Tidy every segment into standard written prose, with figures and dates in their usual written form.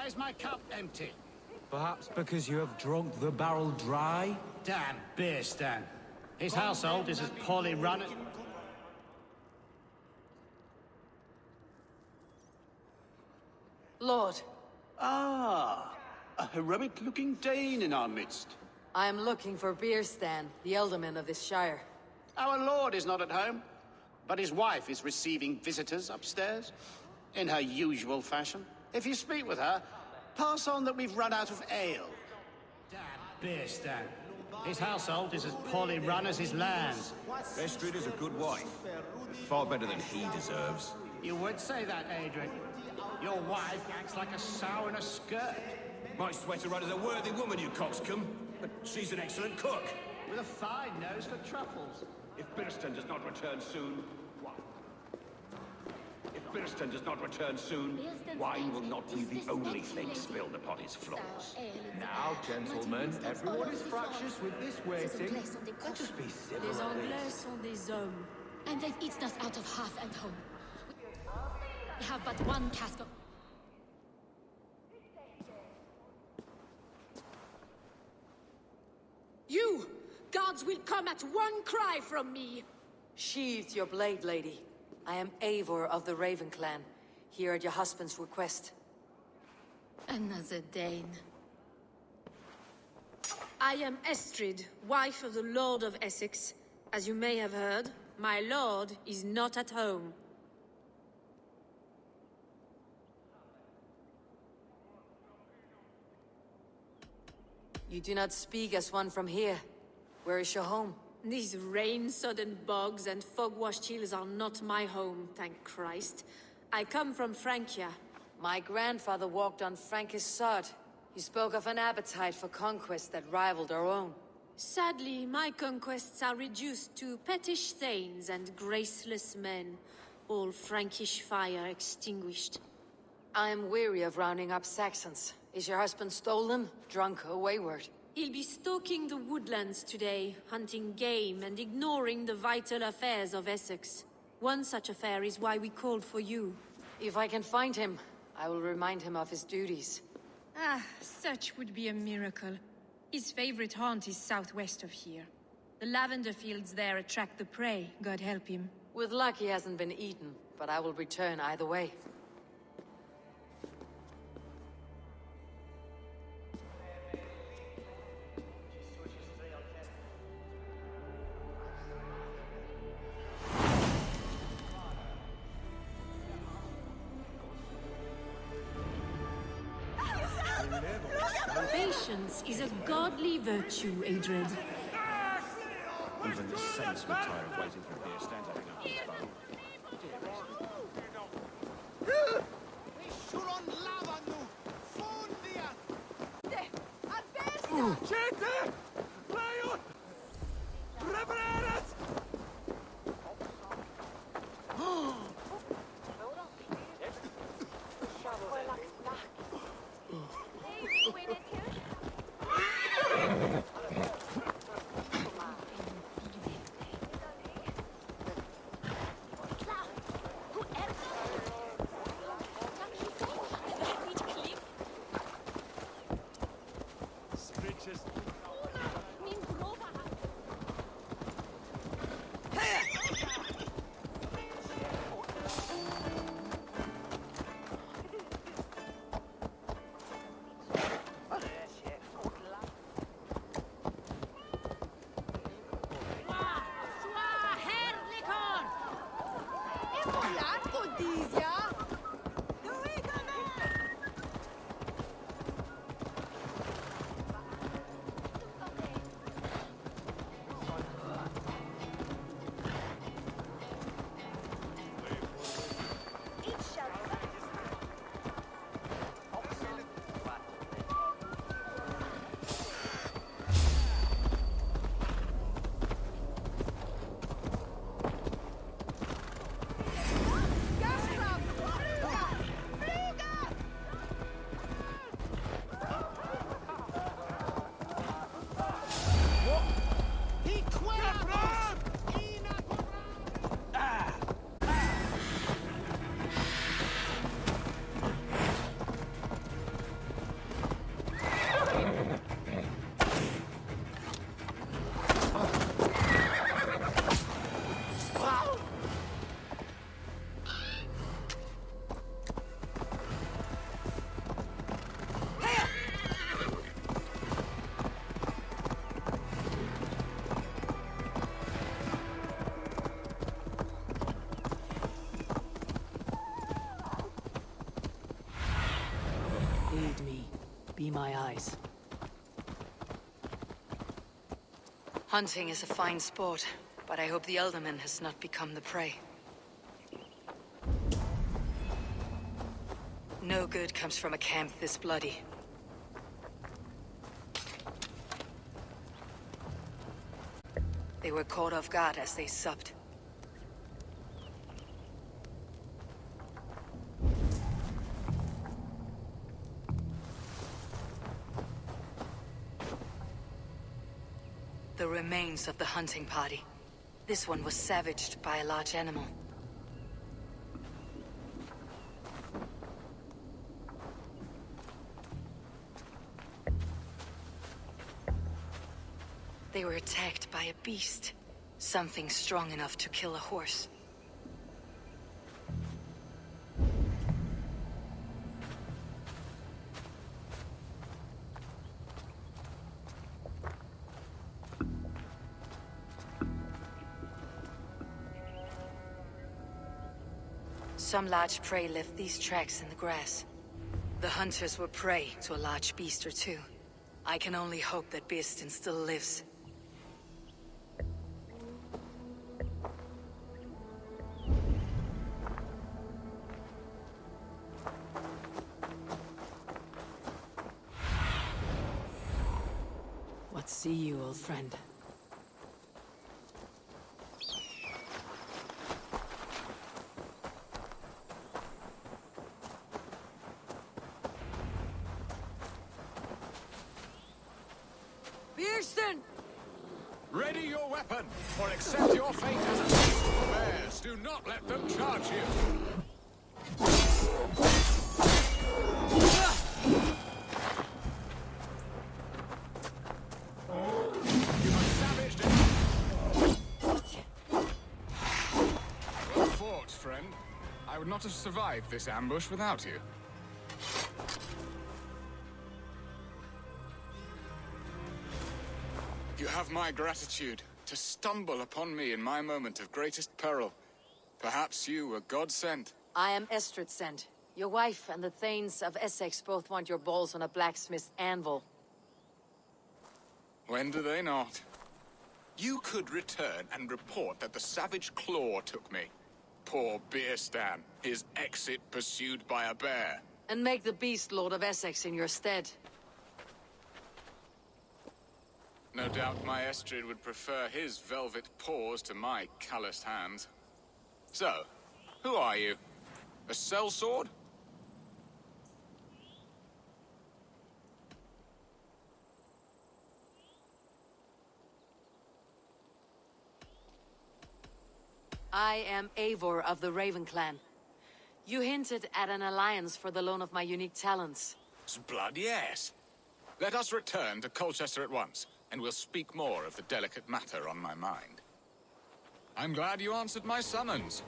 Why is my cup empty? Perhaps because you have drunk the barrel dry? Damn beer stand. His household is as poorly run as... Lord, Ah, a heroic-looking Dane in our midst. I am looking for Beerstan, the alderman of this shire. Our lord is not at home, but his wife is receiving visitors upstairs, in her usual fashion. If you speak with her, pass on that we've run out of ale. Damn beer stand. His household is as poorly run as his lands. Estrid is a good wife. Far better than he deserves. You would say that, Adrian. Your wife acts like a sow in a skirt. My sweater runner's a worthy woman, you coxcomb. But she's an excellent cook. With a fine nose for truffles. If Birston does not return soon, wine will not be the only thing spilled upon his floors. Now, gentlemen, everyone is fractious with this waiting. Let us be Les civil at Anglais least. sont des hommes. And they've eaten us out of hearth and home. We have but one cask of... You! Guards will come at one cry from me! Sheathe your blade, lady. I am Eivor of the Raven clan, here at your husband's request. Another Dane. I am Estrid, wife of the Lord of Essex. As you may have heard, my lord is not at home. You do not speak as one from here. Where is your home? These rain-sodden bogs and fog-washed hills are not my home, thank Christ. I come from Francia. My grandfather walked on Frankish sod. He spoke of an appetite for conquest that rivaled our own. Sadly, my conquests are reduced to pettish thanes and graceless men, all Frankish fire extinguished. I am weary of rounding up Saxons. Is your husband stolen, drunk, or wayward? He'll be stalking the woodlands today, hunting game and ignoring the vital affairs of Essex. One such affair is why we called for you. If I can find him, I will remind him of his duties. Ah, such would be a miracle. His favorite haunt is southwest of here. The lavender fields there attract the prey, God help him. With luck he hasn't been eaten, but I will return either way. Patience is a godly virtue, Adred. Even the saints would tire of waiting for beer stand to hang up his bow. be my eyes. Hunting is a fine sport, but I hope the Elderman has not become the prey. No good comes from a camp this bloody. They were caught off guard as they supped. The remains of the hunting party. This one was savaged by a large animal. They were attacked by a beast. Something strong enough to kill a horse. Some large prey left these tracks in the grass. The hunters were prey to a large beast or two. I can only hope that Beastin still lives. What see you, old friend? Beastin! Ready your weapon, or accept your fate as a beast of the bears. Do not let them charge you. You have savaged it. Well fought, friend. I would not have survived this ambush without you. You have my gratitude to stumble upon me in my moment of greatest peril. Perhaps you were God-sent. I am Estrid sent. Your wife and the Thanes of Essex both want your balls on a blacksmith's anvil. When do they not? You could return and report that the savage Claw took me. Poor Beerstan, his exit pursued by a bear. And make the beast Lord of Essex in your stead. No doubt my Estrid would prefer his velvet paws to my calloused hands. So, who are you? A sellsword? I am Eivor of the Raven Clan. You hinted at an alliance for the loan of my unique talents. Blood, yes. Let us return to Colchester at once, and we'll speak more of the delicate matter on my mind. I'm glad you answered my summons.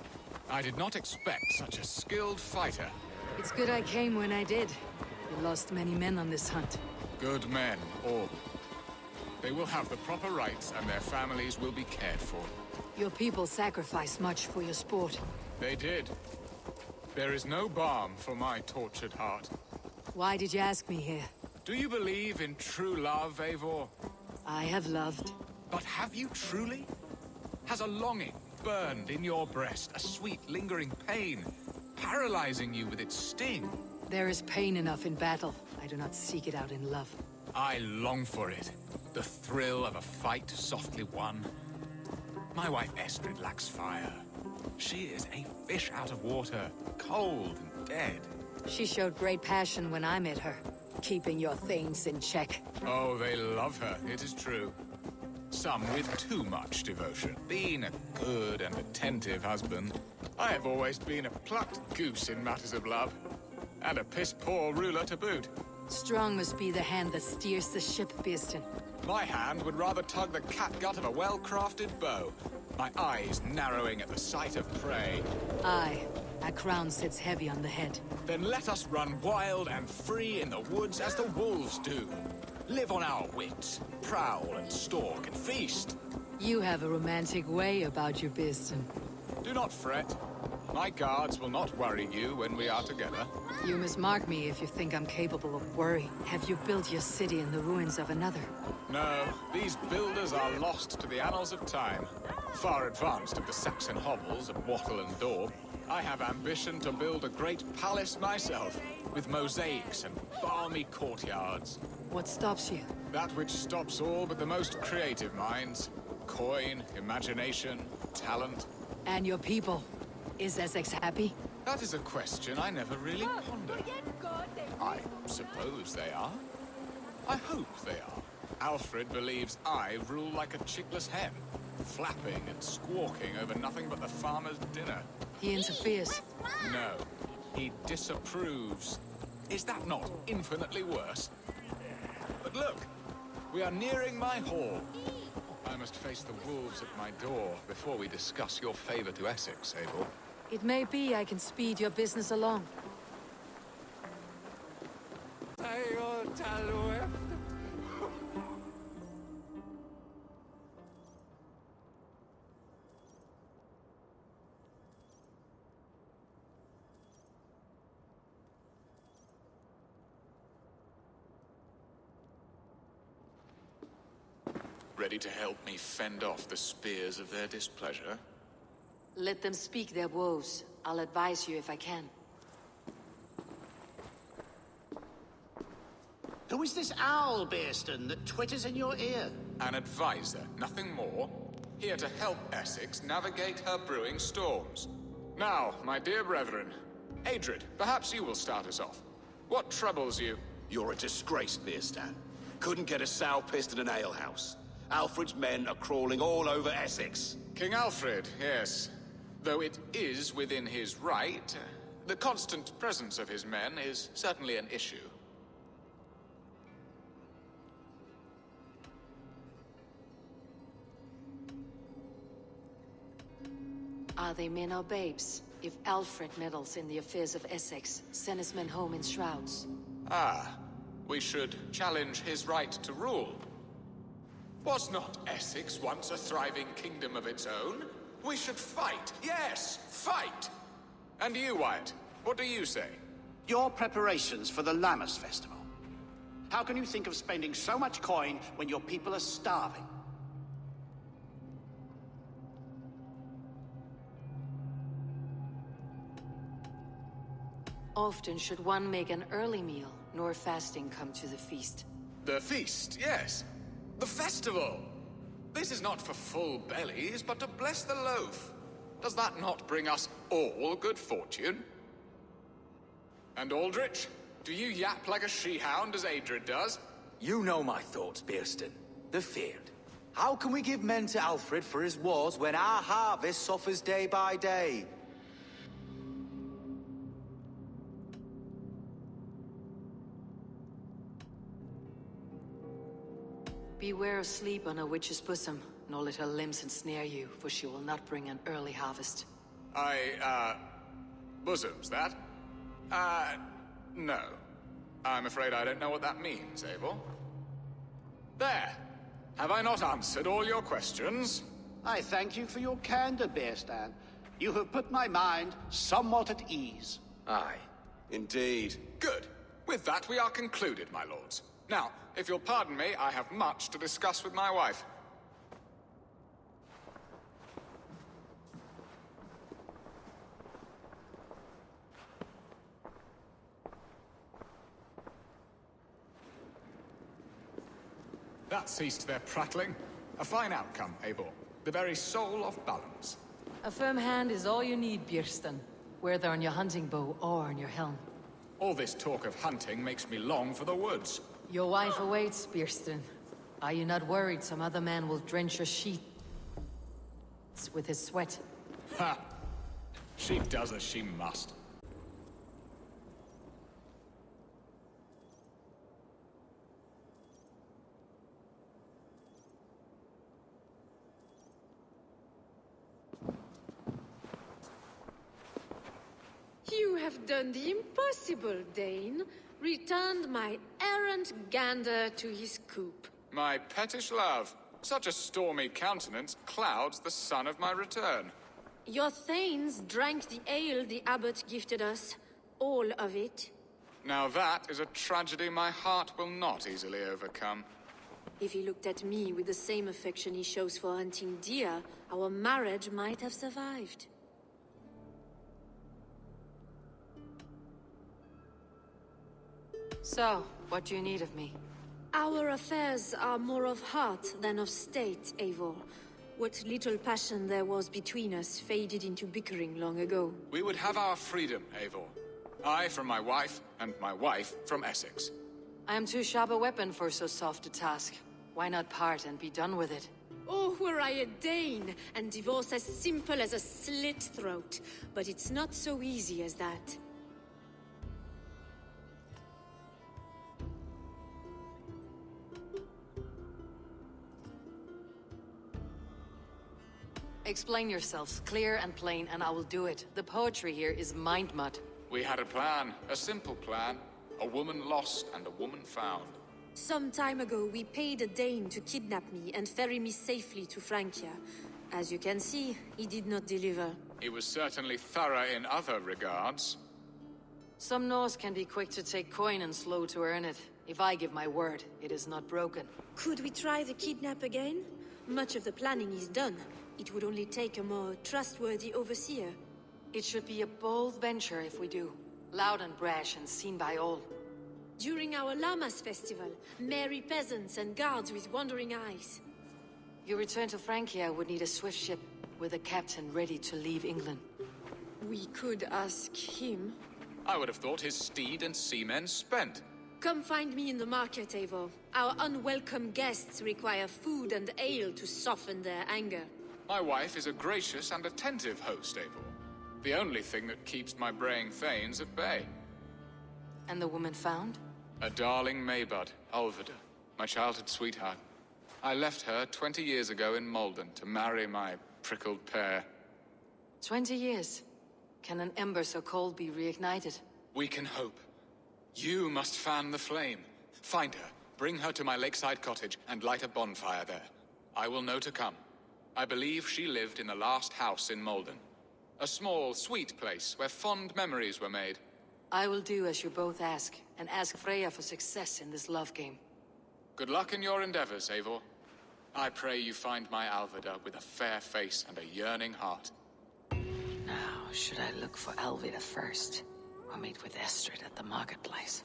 I did not expect such a skilled fighter. It's good I came when I did. You lost many men on this hunt. Good men, all. They will have the proper rights, and their families will be cared for. Your people sacrificed much for your sport. They did. There is no balm for my tortured heart. Why did you ask me here? Do you believe in true love, Eivor? I have loved. But have you truly? Has a longing burned in your breast, a sweet, lingering pain, paralyzing you with its sting? There is pain enough in battle. I do not seek it out in love. I long for it. The thrill of a fight softly won. My wife Estrid lacks fire. She is a fish out of water, cold and dead. She showed great passion when I met her, keeping your things in check. Oh, they love her, it is true. Some with too much devotion. Being a good and attentive husband, I have always been a plucked goose in matters of love. And a piss-poor ruler to boot. Strong must be the hand that steers the ship, Beastin. My hand would rather tug the catgut of a well-crafted bow. My eyes narrowing at the sight of prey. Aye, a crown sits heavy on the head. Then let us run wild and free in the woods as the wolves do. Live on our wits, prowl and stalk and feast. You have a romantic way about you, Beastin. Do not fret. My guards will not worry you when we are together. You must mark me if you think I'm capable of worry. Have you built your city in the ruins of another? No, these builders are lost to the annals of time. Far advanced of the Saxon hovels of Wattle and Daub, I have ambition to build a great palace myself, with mosaics and balmy courtyards. What stops you? That which stops all but the most creative minds. Coin, imagination, talent. And your people? Is Essex happy? That is a question I never really pondered. I suppose they are. I hope they are. Alfred believes I rule like a chickless hen, flapping and squawking over nothing but the farmer's dinner. He interferes. No, he disapproves. Is that not infinitely worse? But look, we are nearing my hall. I must face the wolves at my door before we discuss your favor to Essex, Abel. It may be I can speed your business along. Ready to help me fend off the spears of their displeasure? Let them speak their woes. I'll advise you if I can. Who is this owl, Bearston, that twitters in your ear? An advisor, nothing more. Here to help Essex navigate her brewing storms. Now, my dear brethren, Adrid, perhaps you will start us off. What troubles you? You're a disgrace, Beerstan. Couldn't get a sow pissed in an alehouse. Alfred's men are crawling all over Essex. King Alfred, yes. Though it is within his right, the constant presence of his men is certainly an issue. Are they men or babes? If Alfred meddles in the affairs of Essex, send his men home in shrouds. Ah, we should challenge his right to rule. Was not Essex once a thriving kingdom of its own? We should fight, yes, fight! And you, Wyatt, what do you say? Your preparations for the Lammas Festival. How can you think of spending so much coin when your people are starving? Often should one make an early meal, nor fasting come to the feast. The feast, yes. The festival! This is not for full bellies, but to bless the loaf. Does that not bring us all good fortune? And Aldrich, do you yap like a she-hound as Adrid does? You know my thoughts, Bearston. The feared. How can we give men to Alfred for his wars when our harvest suffers day by day? Beware of sleep on a witch's bosom, nor let her limbs ensnare you, for she will not bring an early harvest. Bosoms, that? No. I'm afraid I don't know what that means, Abel. There! Have I not answered all your questions? I thank you for your candor, Bearstan. You have put my mind somewhat at ease. Aye, indeed. Good. With that, we are concluded, my lords. Now, if you'll pardon me, I have much to discuss with my wife. That ceased their prattling. A fine outcome, Abel. The very soul of balance. A firm hand is all you need, Bjerstan, whether on your hunting bow or on your helm. All this talk of hunting makes me long for the woods. Your wife awaits, Bjerstan. Are you not worried some other man will drench your sheets with his sweat? Ha! She does as she must. You have done the impossible, Dane. Returned my errant gander to his coop. My pettish love. Such a stormy countenance clouds the sun of my return. Your thanes drank the ale the abbot gifted us. All of it. Now that is a tragedy my heart will not easily overcome. If he looked at me with the same affection he shows for hunting deer, our marriage might have survived. So, what do you need of me? Our affairs are more of heart than of state, Eivor. What little passion there was between us faded into bickering long ago. We would have our freedom, Eivor. I from my wife, and my wife from Essex. I am too sharp a weapon for so soft a task. Why not part and be done with it? Oh, were I a Dane, and divorce as simple as a slit throat. But it's not so easy as that. Explain yourselves, clear and plain, and I will do it. The poetry here is mind mud. We had a plan, a simple plan. A woman lost and a woman found. Some time ago, we paid a Dane to kidnap me and ferry me safely to Francia. As you can see, he did not deliver. He was certainly thorough in other regards. Some Norse can be quick to take coin and slow to earn it. If I give my word, it is not broken. Could we try the kidnap again? Much of the planning is done. It would only take a more trustworthy overseer. It should be a bold venture if we do. Loud and brash and seen by all. During our Llamas festival, merry peasants and guards with wandering eyes. Your return to Francia would need a swift ship with a captain ready to leave England. We could ask him. I would have thought his steed and seamen spent. Come find me in the market, Eivor. Our unwelcome guests require food and ale to soften their anger. My wife is a gracious and attentive host, Eivor. The only thing that keeps my braying thanes at bay. And the woman found? A darling Maybud, Alvida, my childhood sweetheart. I left her 20 years ago in Malden to marry my prickled pear. 20 years. Can an ember so cold be reignited? We can hope. You must fan the flame. Find her, bring her to my lakeside cottage, and light a bonfire there. I will know to come. I believe she lived in the last house in Malden. A small, sweet place where fond memories were made. I will do as you both ask, and ask Freya for success in this love game. Good luck in your endeavors, Eivor. I pray you find my Alvida with a fair face and a yearning heart. Now, should I look for Alvida first, or meet with Estrid at the marketplace?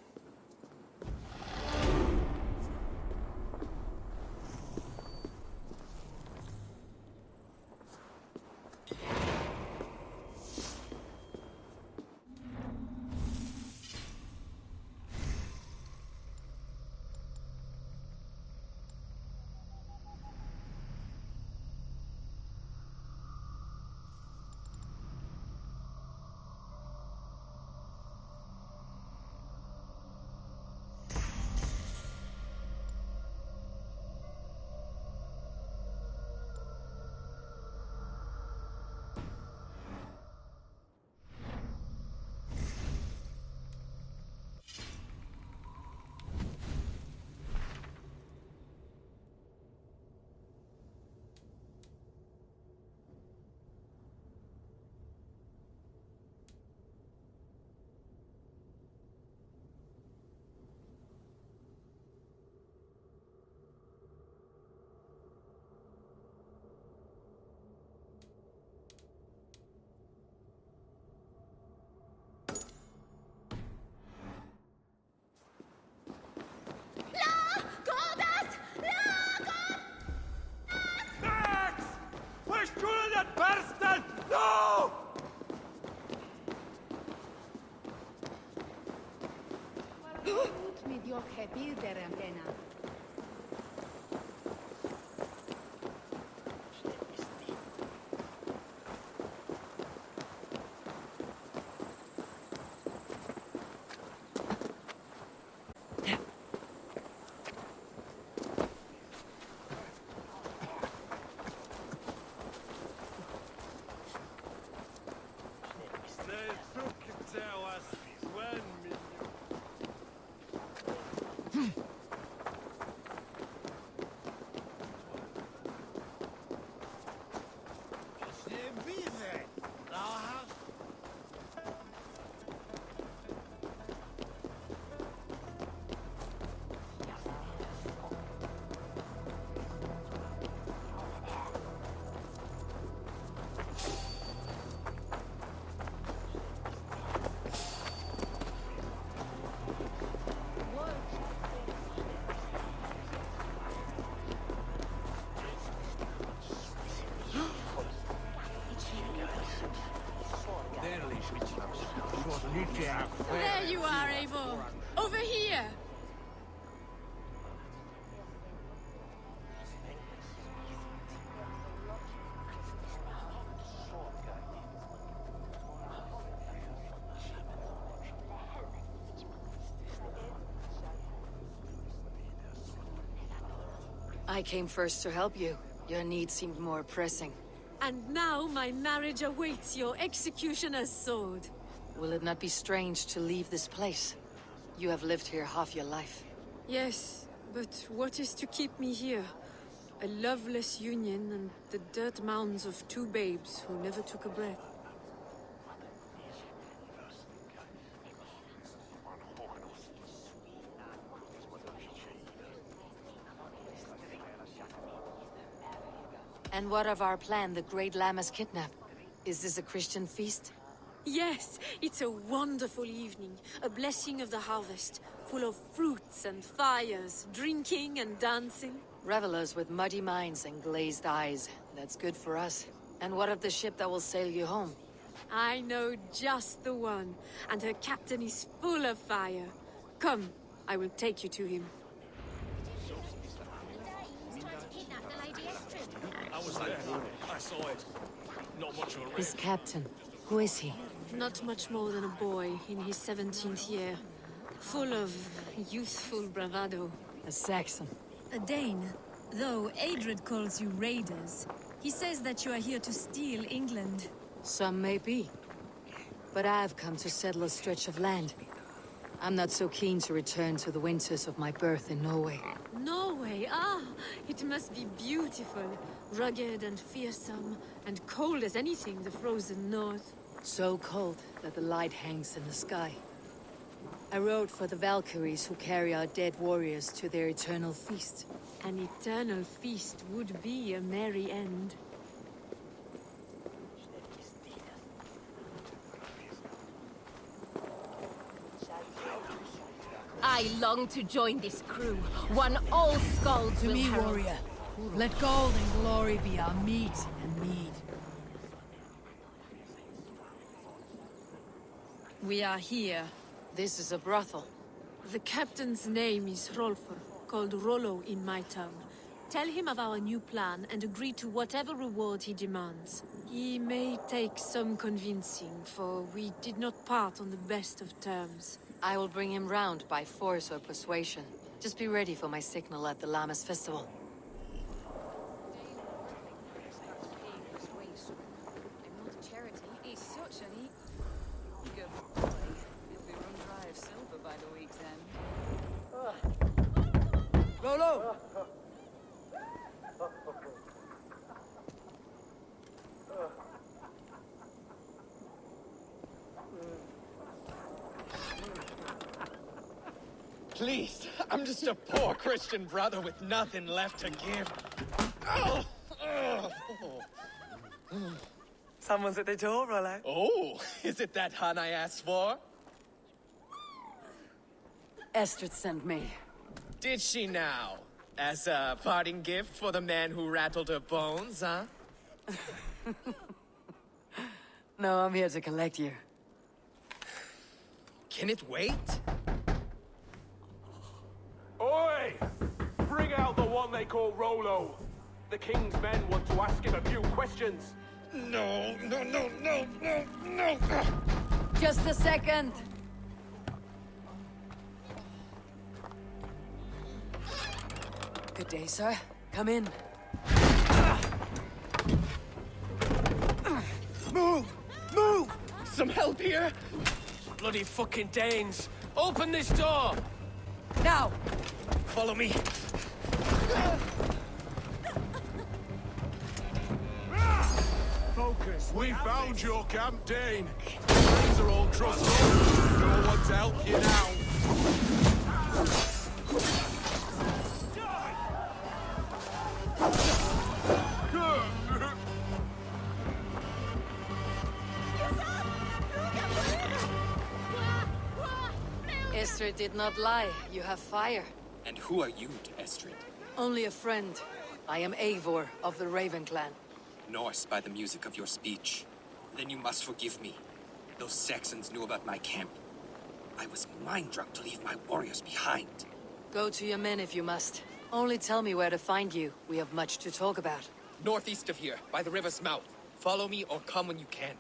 There you are, Eivor! Over here! I came first to help you. Your need seemed more pressing. And now my marriage awaits your executioner's sword. Will it not be strange to leave this place? You have lived here half your life. Yes, but what is to keep me here? A loveless union and the dirt mounds of two babes who never took a breath. And what of our plan, the Great Lammas kidnap? Is this a Christian feast? Yes, it's a wonderful evening. A blessing of the harvest, full of fruits and fires, drinking and dancing. Revelers with muddy minds and glazed eyes. That's good for us. And what of the ship that will sail you home? I know just the one, and her captain is full of fire. Come, I will take you to him. I saw it. Not much of a His captain. Who is he? Not much more than a boy in his 17th year. Full of youthful bravado. A Saxon. A Dane. Though Adred calls you raiders, he says that you are here to steal England. Some may be. But I've come to settle a stretch of land. I'm not so keen to return to the winters of my birth in Norway. Norway, it must be beautiful. Rugged and fearsome, and cold as anything the frozen north. So cold that the light hangs in the sky. I rode for the Valkyries who carry our dead warriors to their eternal feast. An eternal feast would be a merry end. I long to join this crew, one all skalds will herald. warrior. Let gold and glory be our meat and mead. We are here. This is a brothel. The captain's name is Rolfr, called Rollo in my tongue. Tell him of our new plan and agree to whatever reward he demands. He may take some convincing, for we did not part on the best of terms. I will bring him round by force or persuasion. Just be ready for my signal at the Lammas festival. Rolo! Please, I'm just a poor Christian brother with nothing left to give. Oh! Someone's at the door, Rollo. Oh, is it that hun I asked for? Estrid sent me. Did she now? As a parting gift for the man who rattled her bones, huh? No, I'm here to collect you. Can it wait? Oi! Bring out the one they call Rollo. The king's men want to ask him a few questions. No. Just a second. Good day, sir. Come in. Move! Some help here? Bloody fucking Danes! Open this door! Now! Follow me. Focus. We found your camp, Dane. These are all trussed up. No one to help you now. Estrid did not lie. You have fire. And who are you to Estrid? Only a friend. I am Eivor of the Raven clan. Norse by the music of your speech. Then you must forgive me. Those Saxons knew about my camp. I was mind-drunk to leave my warriors behind. Go to your men if you must. Only tell me where to find you. We have much to talk about. Northeast of here, by the river's mouth. Follow me or come when you can.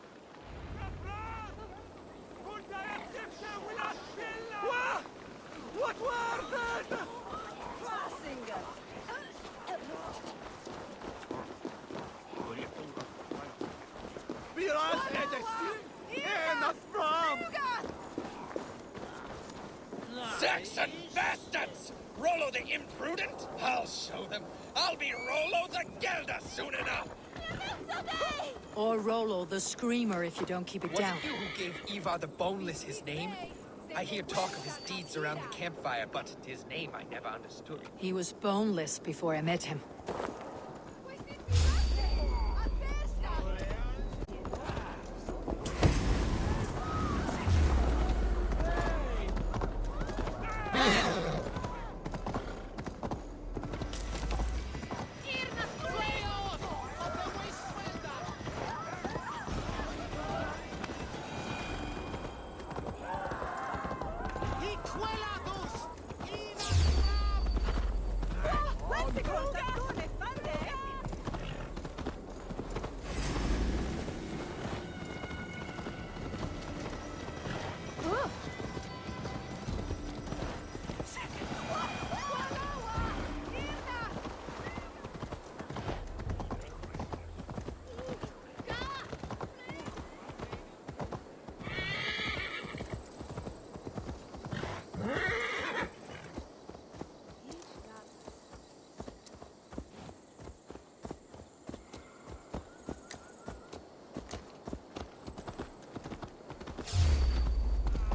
Saxon bastards! Rollo the imprudent? I'll show them. I'll be Rollo the Gelder soon enough! Or Rollo the Screamer if you don't keep it Was down. it you who gave Ivar the Boneless his name? I hear talk of his deeds around the campfire, but his name I never understood. He was boneless before I met him.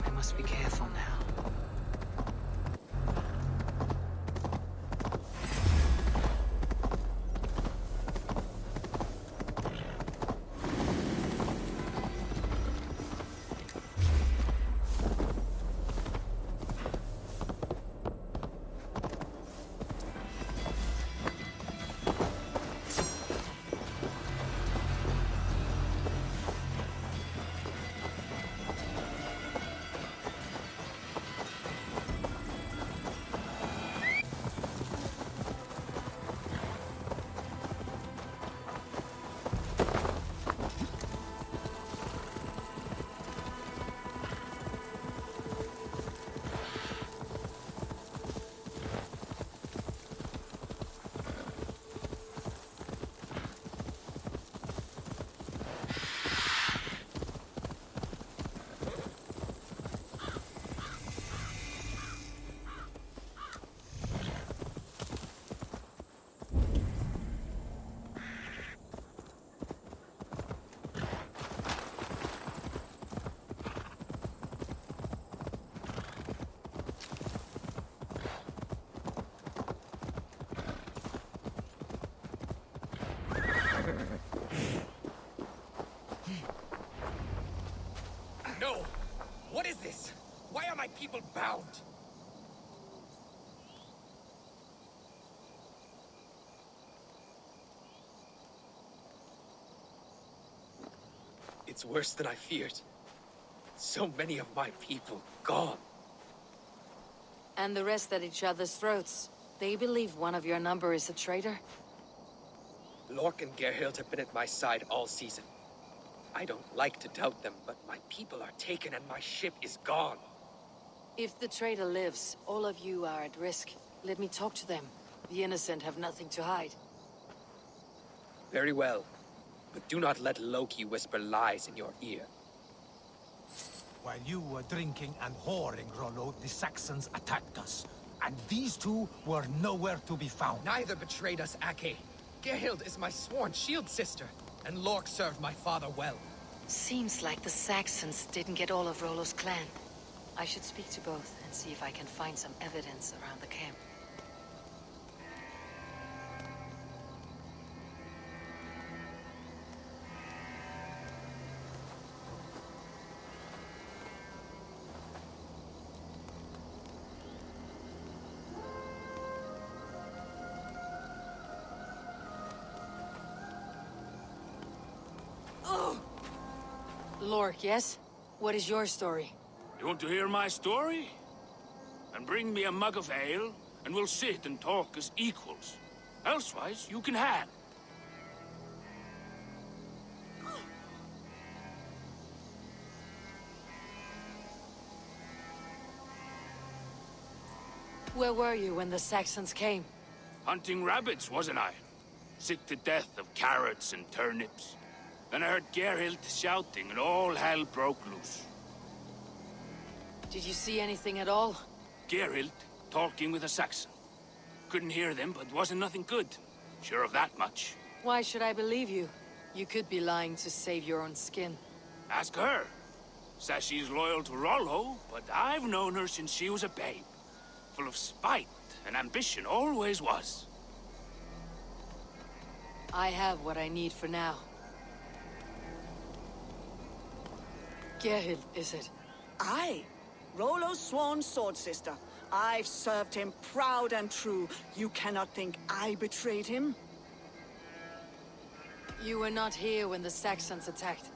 I must be careful now. No! What is this? Why are my people bound? It's worse than I feared. So many of my people gone. And the rest at each other's throats. They believe one of your number is a traitor? Lork and Gerhild have been at my side all season. I don't like to doubt them, but my people are taken and my ship is gone. If the traitor lives, all of you are at risk. Let me talk to them. The innocent have nothing to hide. Very well. But do not let Loki whisper lies in your ear. While you were drinking and whoring, Rollo, the Saxons attacked us. And these two were nowhere to be found. Neither betrayed us, Ake. Gerhild is my sworn shield sister, and Lork served my father well. Seems like the Saxons didn't get all of Rollo's clan. I should speak to both and see if I can find some evidence around the camp. Lork, yes? What is your story? You want to hear my story? And bring me a mug of ale, and we'll sit and talk as equals. Elsewise, you can hang. Where were you when the Saxons came? Hunting rabbits, wasn't I? Sick to death of carrots and turnips. Then I heard Gerhild shouting, and all hell broke loose. Did you see anything at all? Gerhild talking with a Saxon. Couldn't hear them, but wasn't nothing good. Sure of that much. Why should I believe you? You could be lying to save your own skin. Ask her. Says she's loyal to Rollo, but I've known her since she was a babe. Full of spite and ambition, always was. I have what I need for now. Gerhild, is it? Aye. Rollo's sworn sword sister. I've served him proud and true. You cannot think I betrayed him? You were not here when the Saxons attacked.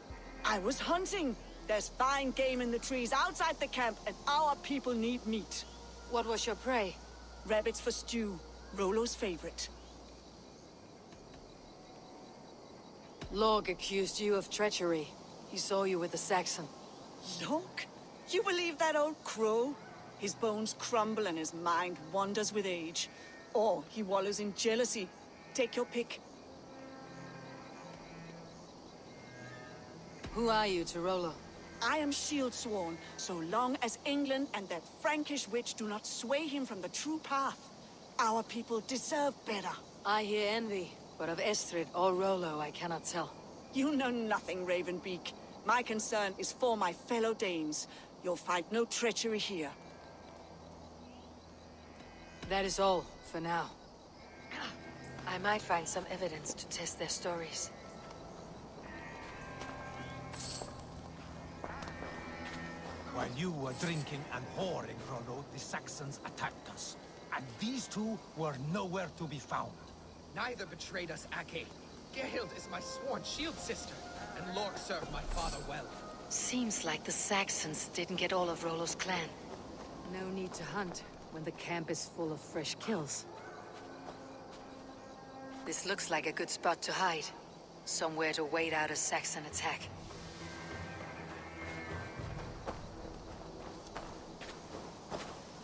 I was hunting. There's fine game in the trees outside the camp, and our people need meat. What was your prey? Rabbits for stew. Rollo's favorite. Lorg accused you of treachery. He saw you with the Saxon. Lorg? You believe that old crow? His bones crumble and his mind wanders with age. Or he wallows in jealousy. Take your pick. Who are you to Rollo? I am shield sworn, so long as England and that Frankish witch do not sway him from the true path. Our people deserve better. I hear envy, but of Estrid or Rollo I cannot tell. You know nothing, Ravenbeak. My concern is for my fellow Danes. You'll find no treachery here. That is all, for now. I might find some evidence to test their stories. While you were drinking and whoring, Rollo, the Saxons attacked us. And these two were nowhere to be found. Neither betrayed us, Ake. Gerhild is my sworn shield sister, and Lorg served my father well. Seems like the Saxons didn't get all of Rollo's clan. No need to hunt when the camp is full of fresh kills. This looks like a good spot to hide. Somewhere to wait out a Saxon attack.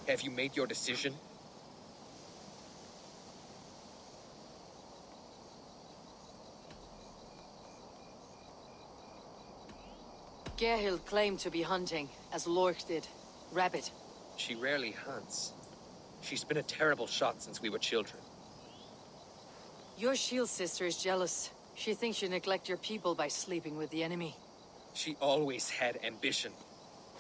Have you made your decision? Gerhild claimed to be hunting, as Lork did. Rabbit. She rarely hunts. She's been a terrible shot since we were children. Your shield sister is jealous. She thinks you neglect your people by sleeping with the enemy. She always had ambition.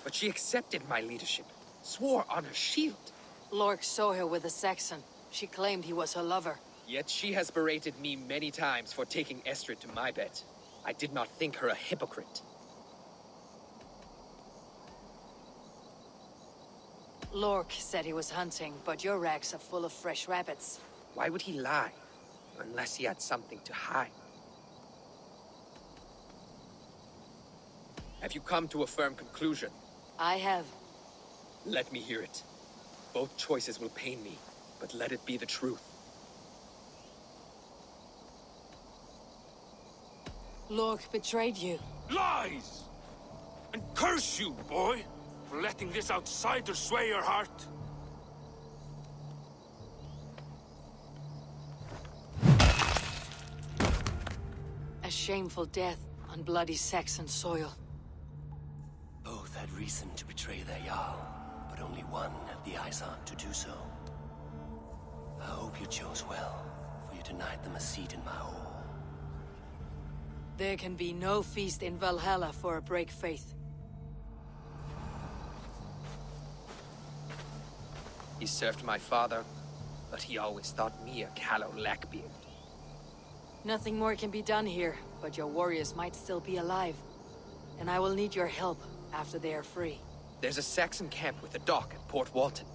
But she accepted my leadership. Swore on her shield. Lork saw her with a Saxon. She claimed he was her lover. Yet she has berated me many times for taking Estrid to my bed. I did not think her a hypocrite. Lork said he was hunting, but your racks are full of fresh rabbits. Why would he lie? Unless he had something to hide. Have you come to a firm conclusion? I have. Let me hear it. Both choices will pain me, but let it be the truth. Lork betrayed you. Lies! And curse you, boy, for letting this outsider sway your heart. A shameful death on bloody Saxon soil. Both had reason to betray their Jarl, but only one had the eyesight to do so. I hope you chose well, for you denied them a seat in my hall. There can be no feast in Valhalla for a break faith. He served my father, but he always thought me a callow lackbeard. Nothing more can be done here, but your warriors might still be alive. And I will need your help after they are free. There's a Saxon camp with a dock at Port Walton.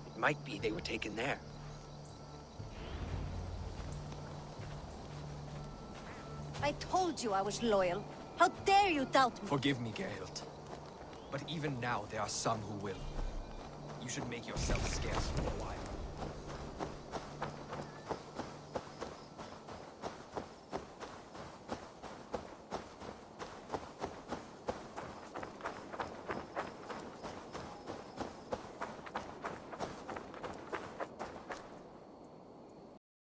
It might be they were taken there. I told you I was loyal. How dare you doubt me? Forgive me, Gerhild. But even now, there are some who will. You should make yourself scarce for a while.